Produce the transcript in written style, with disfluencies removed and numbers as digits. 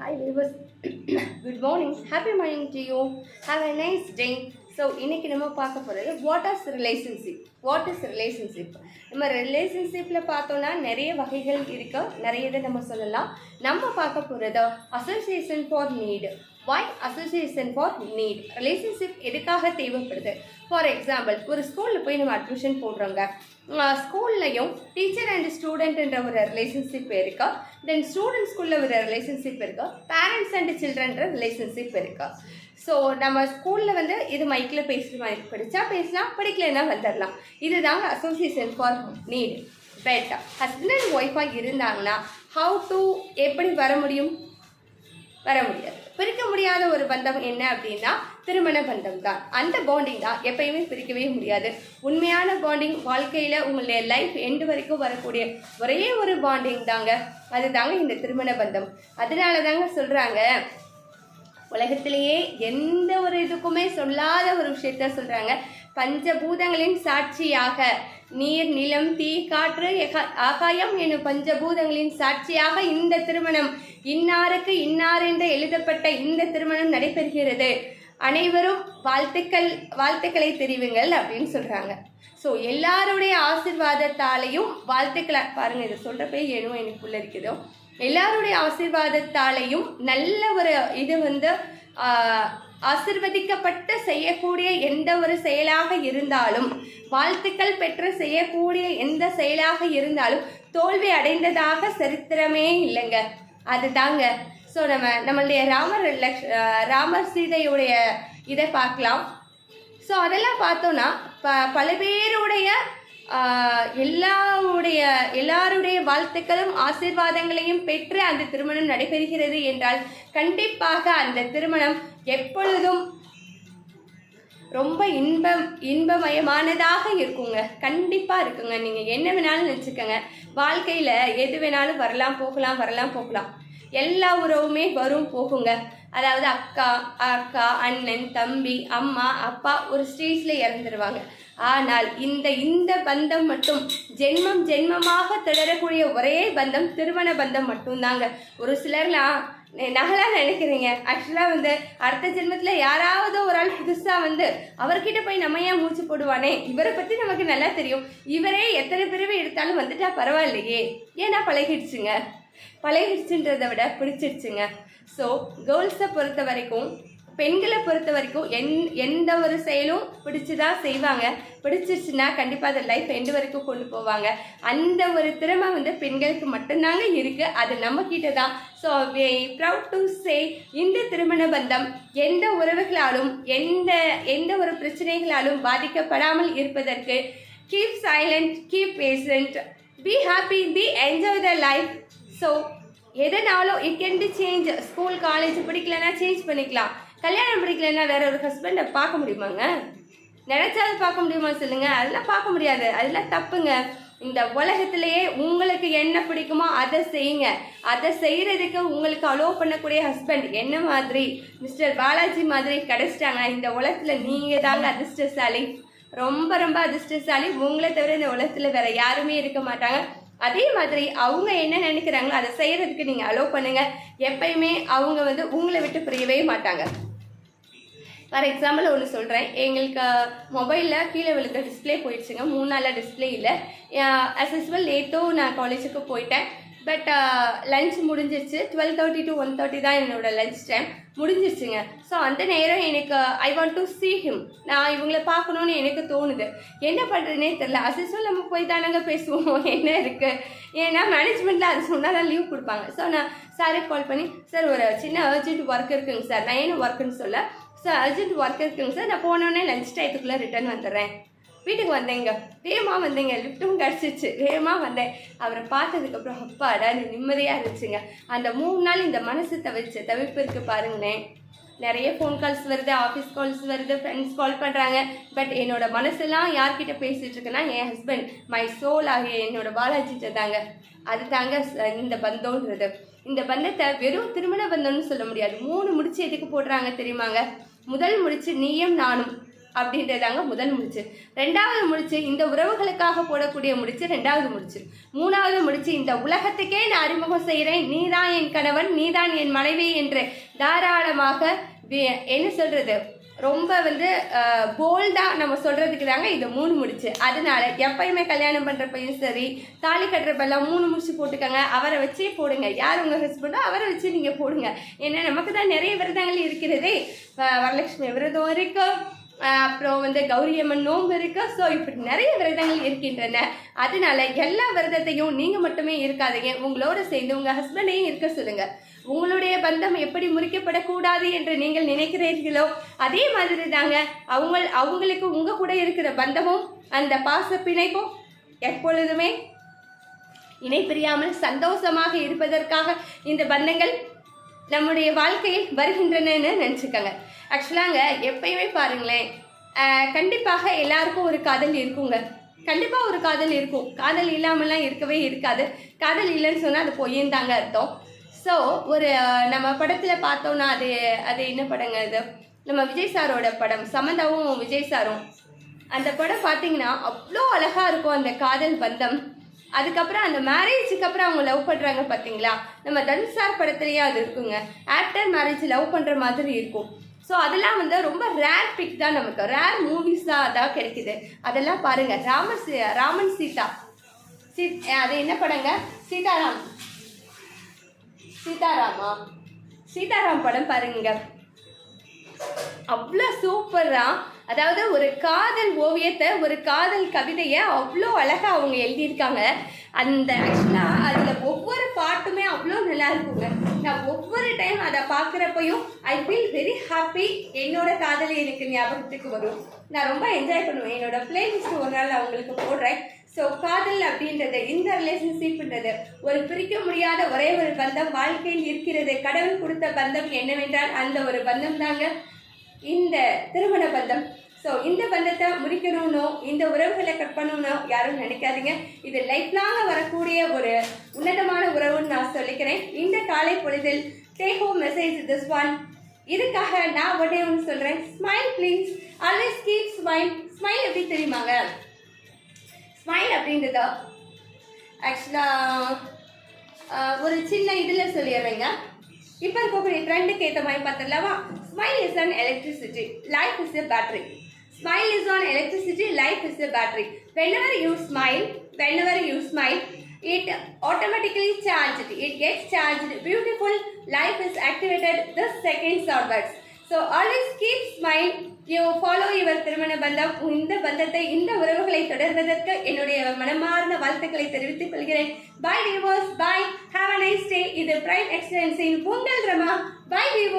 Hi viewers, good morning, happy morning to you, have a nice day. So இன்றைக்கி நம்ம பார்க்க போகிறது what is relationship. நம்ம ரிலேஷன்ஷிப்பில் பார்த்தோன்னா நிறைய வகைகள் இருக்கு, நிறைய இதை நம்ம சொல்லலாம். நம்ம பார்க்க போகிறது association for need. Why association for need? Relationship எதுக்காக தேவைப்படுது? ஃபார் எக்ஸாம்பிள், ஒரு ஸ்கூலில் போய் நம்ம அட்மிஷன் போடுறோங்க. ஸ்கூல்லையும் டீச்சர் அண்ட் ஸ்டூடெண்ட்ன்ற ஒரு ரிலேஷன்ஷிப் இருக்கா, தென் ஸ்டூடெண்ட்ஸ்குள்ள ஒரு ரிலேஷன்ஷிப் இருக்கா, பேரண்ட்ஸ் அண்ட் சில்ட்ரன்ற ரிலேஷன்ஷிப் இருக்கா. ஸோ நம்ம ஸ்கூலில் வந்து இது மைக்கில் பேசுகிற மாதிரி படித்தா பேசலாம், படிக்கலைன்னா வந்துடலாம். இதுதாங்க association for need. But husband and ஒய்ஃபாக இருந்தாங்கன்னா எப்படி வர முடியாது. பிரிக்க முடியாத ஒரு பந்தம் என்ன அப்படின்னா திருமண பந்தம் தான். அந்த பாண்டிங் தான் எப்பயுமே பிரிக்கவே முடியாது. உண்மையான பாண்டிங் வாழ்க்கையில் உங்களுடைய லைஃப் எண்டு வரைக்கும் வரக்கூடிய ஒரே ஒரு பாண்டிங் தாங்க, அது தாங்க இந்த திருமண பந்தம். அதனால தாங்க சொல்கிறாங்க, உலகத்திலேயே எந்த ஒரு இதுக்குமே சொல்லாத ஒரு விஷயத்த சொல்கிறாங்க. பஞ்சபூதங்களின் சாட்சியாக நீர், நிலம், தீ, காற்று, ஆகாயம் எனும் பஞ்சபூதங்களின் சாட்சியாக இந்த திருமணம் இன்னாருக்கு இன்னார் என்று எழுதப்பட்ட இந்த திருமணம் நடைபெறுகிறது. அனைவரும் வாழ்த்துக்களை தெரிவிங்கள் அப்படின்னு சொல்கிறாங்க. ஸோ எல்லாருடைய ஆசீர்வாதத்தாலையும் வாழ்த்துக்களை பாருங்கள், இதை சொல்கிறப்பே ஏனோ எனக்குள்ள இருக்குதோ, எல்லாருடைய ஆசீர்வாதத்தாலையும் நல்ல ஒரு இது வந்து ஆசிர்வதிக்கப்பட்டு செய்யக்கூடிய எந்த ஒரு செயலாக இருந்தாலும், வாழ்த்துக்கள் பெற்று செய்யக்கூடிய எந்த செயலாக இருந்தாலும் தோல்வி அடைந்ததாக சரித்திரமே இல்லைங்க. அது தாங்க. ஸோ நம்மளுடைய ராமர் சீதையுடைய இதை பார்க்கலாம். ஸோ அதெல்லாம் பார்த்தோன்னா பல பேருடைய எல்லாருடைய வாழ்த்துக்களும் ஆசீர்வாதங்களையும் பெற்று அந்த திருமணம் நடைபெறுகிறது என்றால் கண்டிப்பாக அந்த திருமணம் எப்பொழுதும் ரொம்ப இன்பமயமானதாக இருக்குங்க. கண்டிப்பாக இருக்குங்க. நீங்கள் என்ன வேணாலும் நினச்சிக்கோங்க. வாழ்க்கையில் எது வேணாலும் வரலாம் போகலாம். எல்லா உறவுமே வரும் போகுங்க. அதாவது அக்கா, அண்ணன், தம்பி, அம்மா, அப்பா ஒரு ஸ்டேஜில் இறந்துருவாங்க. ஆனால் இந்த பந்தம் மட்டும் ஜென்மமாக தொடரக்கூடிய ஒரே பந்தம் திருமண பந்தம் மட்டும்தாங்க. ஒரு சிலர்லாம் நகலாக நினைக்கிறீங்க, ஆக்சுவலாக வந்து அடுத்த ஜென்மத்தில் யாராவது ஒரு ஆள் புதுசாக வந்து அவர்கிட்ட போய் நம்ம ஏன் மூச்சு போடுவானே, இவரை பற்றி நமக்கு நல்லா தெரியும், இவரே எத்தனை பிறவி எடுத்தாலும் வந்துட்டா பரவாயில்லையே, ஏன்னா பழகிடுச்சுன்றதை விட பிடிச்சிடுச்சுங்க. ஸோ கேர்ள்ஸை பொறுத்த வரைக்கும், பெண்களை பொறுத்த வரைக்கும் எந்த ஒரு செயலும் பிடிச்சுதான் செய்வாங்க. பிடிச்சிருச்சுன்னா கண்டிப்பாக அதை லைஃப் எண்டு வரைக்கும் கொண்டு போவாங்க. அந்த ஒரு திறமை வந்து பெண்களுக்கு மட்டும்தாங்க இருக்குது, அது நம்ம கிட்ட தான். ஸோ ப்ரவுட் டு சே, இந்த திருமண பந்தம் எந்த உறவுகளாலும் எந்த ஒரு பிரச்சனைகளாலும் பாதிக்கப்படாமல் இருப்பதற்கு keep silent, keep patient, be happy, be enjoy the life. So எதனாலும் it can be change. School college பிடிக்கலன்னா சேஞ்ச் பண்ணிக்கலாம். கல்யாணம் பிடிக்கலன்னா வேற ஒரு ஹஸ்பண்டை பார்க்க முடியுமாங்க? நினைச்சாலும் பார்க்க முடியுமா சொல்லுங்க? அதெல்லாம் பார்க்க முடியாது, அதெல்லாம் தப்புங்க. இந்த உலகத்திலேயே உங்களுக்கு என்ன பிடிக்குமோ அதை செய்யுங்க. அதை செய்யறதுக்கு உங்களுக்கு அலோவ் பண்ணக்கூடிய ஹஸ்பண்ட் என்ன மாதிரி மிஸ்டர் பாலாஜி மாதிரி கிடைச்சிட்டாங்க இந்த உலகத்தில், நீங்கள் தாங்க அதிர்ஷ்டசாலி, ரொம்ப அதிர்ஷ்டசாலி. உங்களை தவிர இந்த உலகத்தில் வேற யாருமே இருக்க மாட்டாங்க. அதே மாதிரி அவங்க என்ன நினைக்கிறாங்களோ அதை செய்யறதுக்கு நீங்கள் அலோவ் பண்ணுங்க. எப்பயுமே அவங்க வந்து உங்களை விட்டு பிரியவே மாட்டாங்க. ஃபார் எக்ஸாம்பிள் ஒன்று சொல்கிறேன். எங்களுக்கு மொபைலில் கீழே விழுந்த டிஸ்பிளே போயிடுச்சுங்க. 3 நாளில் டிஸ்பிளே இல்லை. ஆஸ் யூஸ்வல் லேட்டும் நான் காலேஜுக்கு போயிட்டேன். பட் லஞ்ச் முடிஞ்சிருச்சு. 12:30 to 1:30 தான் என்னோடய லஞ்ச் டைம் முடிஞ்சிருச்சுங்க. ஸோ அந்த நேரம் எனக்கு I want to see him, நான் இவங்களை பார்க்கணுன்னு எனக்கு தோணுது. என்ன பண்ணுறதுனே தெரில. ஆஸ் யூஸ்வல் நம்ம போய் தானங்க பேசுவோம், என்ன இருக்குது, ஏன்னா மேனேஜ்மெண்ட்டில் அது சொன்னால் தான் லீவ் கொடுப்பாங்க. ஸோ நான் சாருக்கு கால் பண்ணி, சார் ஒரு சின்ன அர்ஜென்ட் ஒர்க் இருக்குங்க சார், நான் என்ன ஒர்க்குன்னு சொல்ல, சார் அர்ஜென்ட் ஒர்க் இருக்குங்க சார், நான் போனோடனே லஞ்ச் டயத்துக்குள்ளே ரிட்டர்ன் வந்துடுறேன். வீட்டுக்கு வந்தேங்க, வேகமாக வந்தேங்க, லிஃப்ட்டும் கிடச்சிச்சு, வேகமாக வந்தேன். அவரை பார்த்ததுக்கப்புறம் அப்பாடா நிம்மதியாக இருந்துச்சுங்க. அந்த 3 நாள் இந்த மனசு தவிர்ப்பு இருக்குது பாருங்களேன். நிறைய ஃபோன் கால்ஸ் வருது, ஆஃபீஸ் கால்ஸ் வருது, ஃப்ரெண்ட்ஸ் கால் பண்ணுறாங்க. பட் என்னோட மனசெல்லாம் யார்கிட்ட பேசிகிட்டு இருக்குன்னா என் ஹஸ்பண்ட், மை சோல் ஆகிய என்னோட பாலாஜிட்ட தாங்க. அது தாங்க இந்த பந்தம்ன்றது. இந்த பந்தத்தை வெறும் திருமண பந்தம்னு சொல்ல முடியாது. 3 முடிச்சு எதுக்கு போடுறாங்க தெரியுமாங்க? முதல் முடிச்சு நீயும் நானும், அப்படின்றதாங்க முதல் முடிச்சு. ரெண்டாவது முடிச்சு இந்த உறவுகளுக்காக போடக்கூடிய முடிச்சு ரெண்டாவது முடிச்சு. மூணாவது முடிச்சு இந்த உலகத்துக்கே நான் அறிமுகம் செய்கிறேன், நீதான் என் கணவன், நீதான் என் மனைவி என்று தாராளமாக என்ன சொல்றது, ரொம்ப போல்டாக நம்ம சொல்கிறதுக்கு தாங்க இது 3 முடிச்சு. அதனால எப்பயுமே கல்யாணம் பண்ணுறப்பையும் சரி, தாலி கட்டுறப்பெல்லாம் 3 முடிச்சு போட்டுக்கோங்க. அவரை வச்சே போடுங்க. யார் உங்கள் ஹஸ்பண்டோ அவரை வச்சு நீங்கள் போடுங்க. ஏன்னா நமக்கு தான் நிறைய விரதங்கள் இருக்கிறதே. வரலட்சுமி விரதம் இருக்கு, அப்புறம் கௌரியம்மன் நோன்பு இருக்கு. ஸோ இப்படி நிறைய விரதங்கள் இருக்கின்றன. அதனால எல்லா விரதத்தையும் நீங்கள் மட்டுமே இருக்காதீங்க, உங்களோட சேர்ந்து உங்கள் ஹஸ்பண்டையும் இருக்க சொல்லுங்கள். உங்களுடைய பந்தம் எப்படி முறிக்கப்படக்கூடாது என்று நீங்கள் நினைக்கிறீர்களோ அதே மாதிரி தாங்க அவங்களுக்கு உங்கள் கூட இருக்கிற பந்தமும் அந்த பாச பிணைப்பும் எப்பொழுதுமே இணை பிரியாமல் சந்தோஷமாக இருப்பதற்காக இந்த பந்தங்கள் நம்முடைய வாழ்க்கையில் வருகின்றனன்னு நினச்சிக்கோங்க. ஆக்சுவலாங்க எப்பயுமே பாருங்களேன், கண்டிப்பாக எல்லாருக்கும் ஒரு காதல் இருக்குங்க. கண்டிப்பாக ஒரு காதல் இருக்கும். காதல் இல்லாமலாம் இருக்கவே இருக்காது. காதல் இல்லைன்னு சொன்னால் அது பொய்யும் தாங்க அர்த்தம். ஸோ ஒரு நம்ம படத்தில் பார்த்தோன்னா அது என்ன படங்க, இது நம்ம விஜய் சாரோட படம், சமந்தாவும் விஜய் சாரும். அந்த படம் பார்த்தீங்கன்னா அவ்வளோ அழகாக இருக்கும் அந்த காதல் பந்தம். அதுக்கப்புறம் அந்த மேரேஜுக்கு அப்புறம் அவங்க லவ் பண்ணுறாங்க பார்த்தீங்களா, நம்ம தனுஷ் சார் படத்துலேயே அது இருக்குங்க. ஆஃப்டர் மேரேஜ் லவ் பண்ணுற மாதிரி இருக்கும். ஸோ அதெல்லாம் ரொம்ப ரேர் பிக் தான், நமக்கு ரேர் மூவிஸ் தான் அதான் கிடைக்குது. அதெல்லாம் பாருங்கள். ராமன் சீதா அது என்ன படங்க, சீதாராம் படம் பாருங்க. அவ்வளோ சூப்பராக, அதாவது ஒரு காதல் ஓவியத்தை, ஒரு காதல் கவிதையை அவ்வளோ அழகாக அவங்க எழுதியிருக்காங்க. அந்த ஆக்சுவலாக அதில் ஒவ்வொரு பாட்டுமே அவ்வளோ நல்லா இருக்குங்க. நான் ஒவ்வொரு டைம் அதை பார்க்குறப்பையும் ஐ ஃபீல் வெரி ஹாப்பி. என்னோட காதல் எனக்கு ஞாபகத்துக்கு வரும். நான் ரொம்ப என்ஜாய் பண்ணுவேன். என்னோட பிளேலிஸ்ட் ஒரு நாள் அவங்களுக்கு போடுறேன். ஸோ காதல் அப்படின்றது, இந்த ரிலேஷன்ஷிப்ன்றது ஒரு பிரிக்க முடியாத ஒரே ஒரு பந்தம் வாழ்க்கையில் இருக்கிறது. கடவுள் கொடுத்த பந்தம் என்னவென்றால் அந்த ஒரு பந்தம் தாங்க இந்த திருமண பந்தம். ஸோ இந்த பந்தத்தை முடிக்கணும்னோ இந்த உறவுகளை கட் பண்ணணும்னோ யாரும் நினைக்காதீங்க. இது லைஃப் லாங்காக வரக்கூடிய ஒரு உன்னதமான உறவுன்னு நான் சொல்லிக்கிறேன். இந்த காலை பொழுதில் take home message this one. இதுக்காக நான் உடனே ஒன்று சொல்கிறேன், smile please, always keep smile. Smile எப்படி தெரியுமாங்க, ஸ்மைல் அப்படின்றதா ஆக்சுவலாக ஒரு சின்ன இதில் சொல்லிடுறேங்க. இப்போ இருக்கக்கூடிய ட்ரெண்டுக்கு ஏற்ற மாதிரி பார்த்துடலாமா. Smile is an electricity, life is a battery. Smile is on electricity, life is a battery. Whenever you smile, it automatically charged. It gets charged. Beautiful. Life is activated this seconds onwards. So always keep smile. You follow your திருமண பந்தம். இந்த பந்தத்தை, இந்த உறவுகளை தொடர்வதற்கு என்னுடைய மனமார்ந்த வாழ்த்துக்களை தெரிவித்துக் கொள்கிறேன். Bye viewers. Bye. Have a nice day. இது பிரைம் எக்ஸலன்ஸின் உங்கள் ரமா. Bye viewers.